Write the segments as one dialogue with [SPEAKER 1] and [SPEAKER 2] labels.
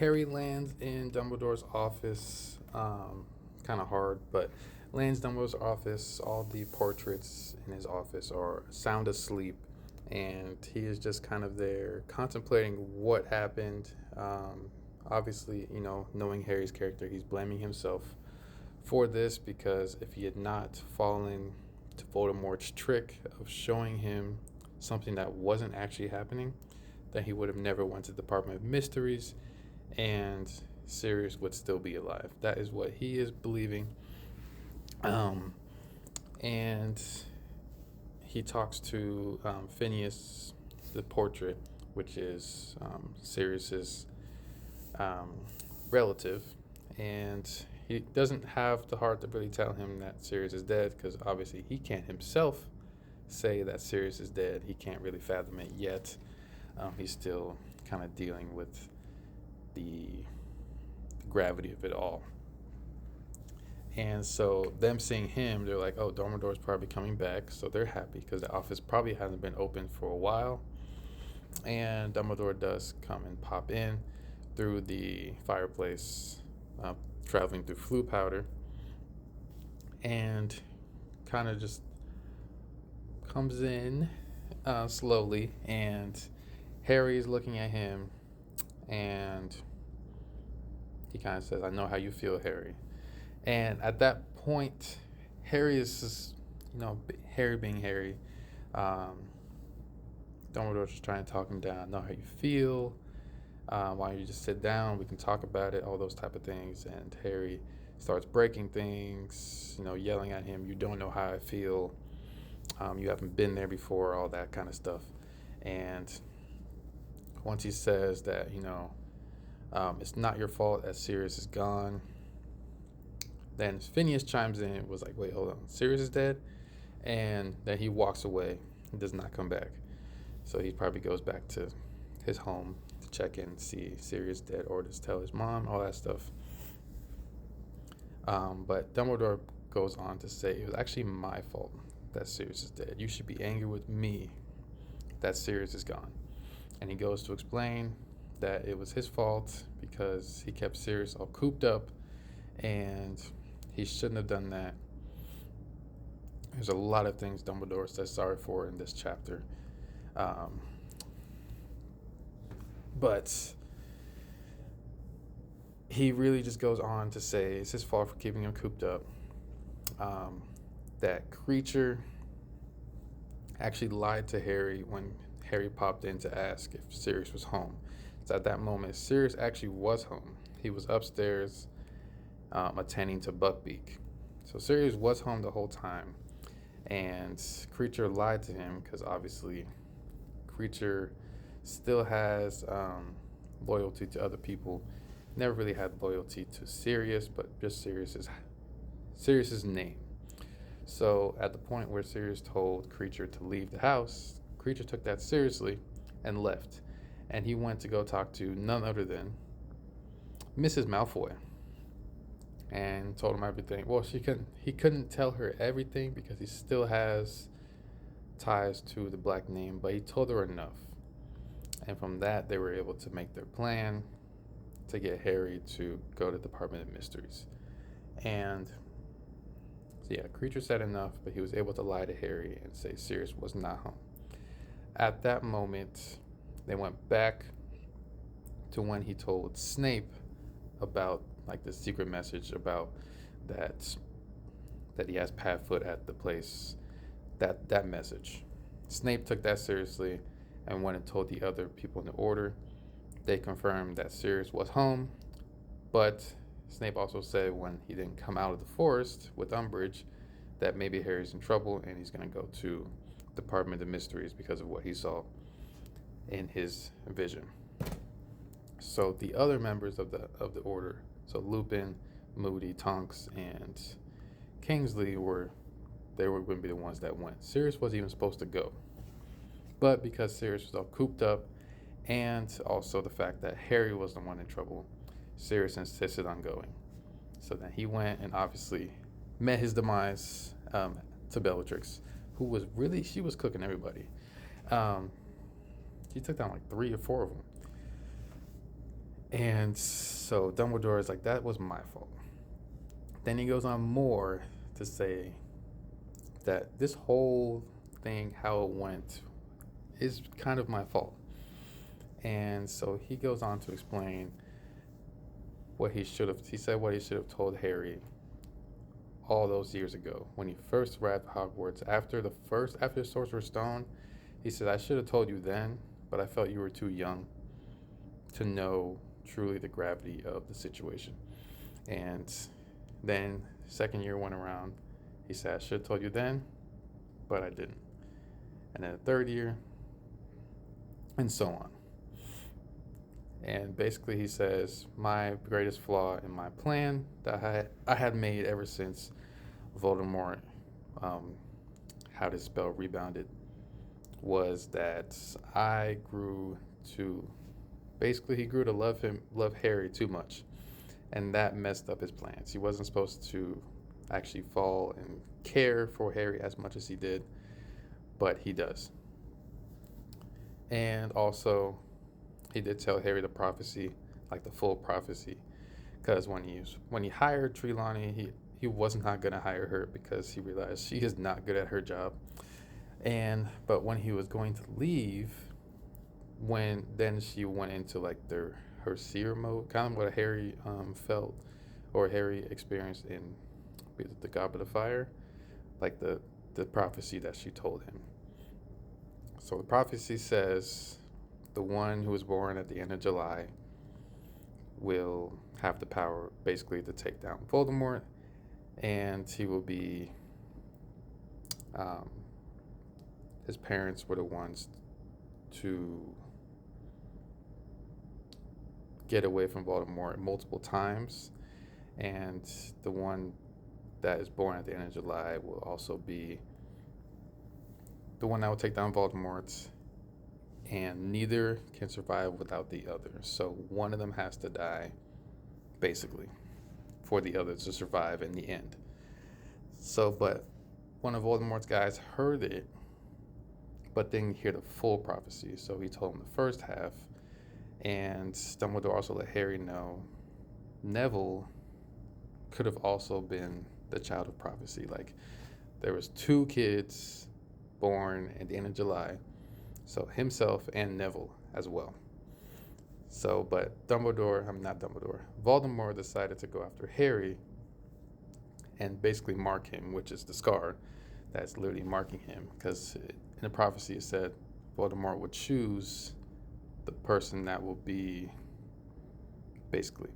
[SPEAKER 1] Harry lands in Dumbledore's office. Kind of hard, but lands Dumbledore's office. All the portraits in his office are sound asleep, and he is just kind of there contemplating what happened. Obviously, knowing Harry's character, he's blaming himself for this because if he had not fallen to Voldemort's trick of showing him something that wasn't actually happening, then he would have never went to the Department of Mysteries and Sirius would still be alive. That is what he is believing. Um, and he talks to Phineas, the portrait, which is Sirius's um, relative, and he doesn't have the heart to really tell him that Sirius is dead because obviously he can't himself say that Sirius is dead. He can't really fathom it yet. He's still kind of dealing with the gravity of it all. And so them seeing him, they're like, oh, Dumbledore's probably coming back. So they're happy because the office probably hasn't been open for a while. And Dumbledore does come and pop in through the fireplace, traveling through Floo powder, and kind of just comes in slowly. And Harry's looking at him, and he kind of says, I know how you feel, Harry. And at that point, Harry is just, Harry being Harry. Um, Dumbledore's just trying to talk him down. I know how you feel. Why don't you just sit down? We can talk about it, all those type of things. And Harry starts breaking things, yelling at him. You don't know how I feel. You haven't been there before, all that kind of stuff. And once he says that, it's not your fault that Sirius is gone, then Phineas chimes in and was like, wait, hold on, Sirius is dead? And then he walks away and does not come back. So he probably goes back to his home to check in, see Sirius dead, or just tell his mom, all that stuff. But Dumbledore goes on to say, it was actually my fault that Sirius is dead. You should be angry with me that Sirius is gone. And he goes to explain that it was his fault because he kept Sirius all cooped up and he shouldn't have done that. There's a lot of things Dumbledore says sorry for in this chapter. But he really just goes on to say it's his fault for keeping him cooped up. That Creature actually lied to Harry when Harry popped in to ask if Sirius was home. So at that moment, Sirius actually was home. He was upstairs attending to Buckbeak. So Sirius was home the whole time. And Creature lied to him because obviously Creature still has loyalty to other people. Never really had loyalty to Sirius, but just Sirius's name. So at the point where Sirius told Creature to leave the house, Creature took that seriously and left. And he went to go talk to none other than Mrs. Malfoy and told him everything. Well, he couldn't tell her everything because he still has ties to the Black name, but he told her enough. And from that, they were able to make their plan to get Harry to go to the Department of Mysteries. And so yeah, Creature said enough, but he was able to lie to Harry and say Sirius was not home. At that moment, they went back to when he told Snape about like the secret message about that he has Padfoot at the place. That message. Snape took that seriously and went and told the other people in the order. They confirmed that Sirius was home, but Snape also said when he didn't come out of the forest with Umbridge that maybe Harry's in trouble and he's going to go to Department of Mysteries because of what he saw in his vision. So the other members of the order, so Lupin, Moody, Tonks, and Kingsley were going to be the ones that went. Sirius wasn't even supposed to go, but because Sirius was all cooped up, and also the fact that Harry was the one in trouble, Sirius insisted on going. So then he went and obviously met his demise to Bellatrix, who was she was cooking everybody. She took down like 3 or 4 of them. And so Dumbledore is like, that was my fault. Then he goes on more to say that this whole thing, how it went, is kind of my fault. And so he goes on to explain he said what he should have told Harry all those years ago when he first arrived at Hogwarts after the Sorcerer's Stone. He said, I should have told you then, but I felt you were too young to know truly the gravity of the situation. And then second year went around. He said, I should have told you then, but I didn't. And then the third year, and so on. And basically, he says, my greatest flaw in my plan that I had made ever since Voldemort had his spell rebounded was that I grew to he grew to love Harry too much, and that messed up his plans. He wasn't supposed to actually fall and care for Harry as much as he did, but he does. And also, he did tell Harry the prophecy, like the full prophecy, because when he hired Trelawney, he was not gonna hire her because he realized she is not good at her job. But when he was going to leave, then she went into like her seer mode, kind of what Harry felt or Harry experienced in the Goblet of Fire, like the prophecy that she told him. So the prophecy says the one who was born at the end of July will have the power basically to take down Voldemort, and he will be his parents were the ones to get away from Voldemort multiple times, and the one that is born at the end of July will also be the one that will take down Voldemort, and neither can survive without the other. So one of them has to die, basically, for the other to survive in the end. So, but one of Voldemort's guys heard it, but didn't hear the full prophecy. So he told him the first half, and Dumbledore also let Harry know Neville could have also been the child of prophecy. Like, there was two kids born at the end of July, so himself and Neville as well. So, but Voldemort decided to go after Harry and basically mark him, which is the scar that's literally marking him. Because in the prophecy it said Voldemort would choose the person that will be basically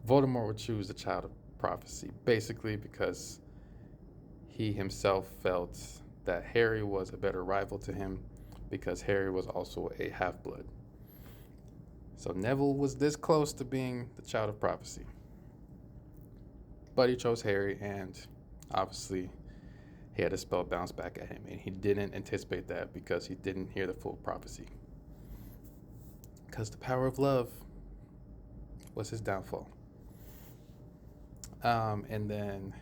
[SPEAKER 1] Voldemort would choose the child of prophecy, basically because he himself felt that Harry was a better rival to him because Harry was also a half-blood. So Neville was this close to being the child of prophecy. But he chose Harry, and obviously he had a spell bounce back at him, and he didn't anticipate that because he didn't hear the full prophecy. Because the power of love was his downfall. And then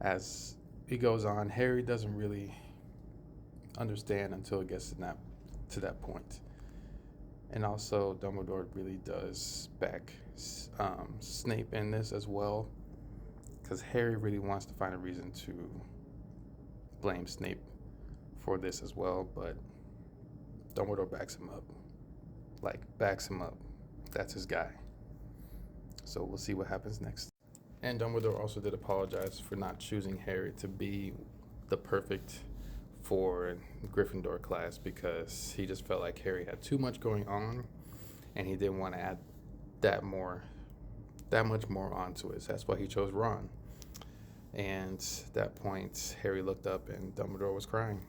[SPEAKER 1] as he goes on, Harry doesn't really understand until it gets to that point. And also, Dumbledore really does back Snape in this as well, because Harry really wants to find a reason to blame Snape for this as well, but Dumbledore backs him up. That's his guy. So we'll see what happens next. And Dumbledore also did apologize for not choosing Harry to be the perfect for Gryffindor class because he just felt like Harry had too much going on and he didn't want to add that much more onto it. So that's why he chose Ron. And at that point, Harry looked up and Dumbledore was crying.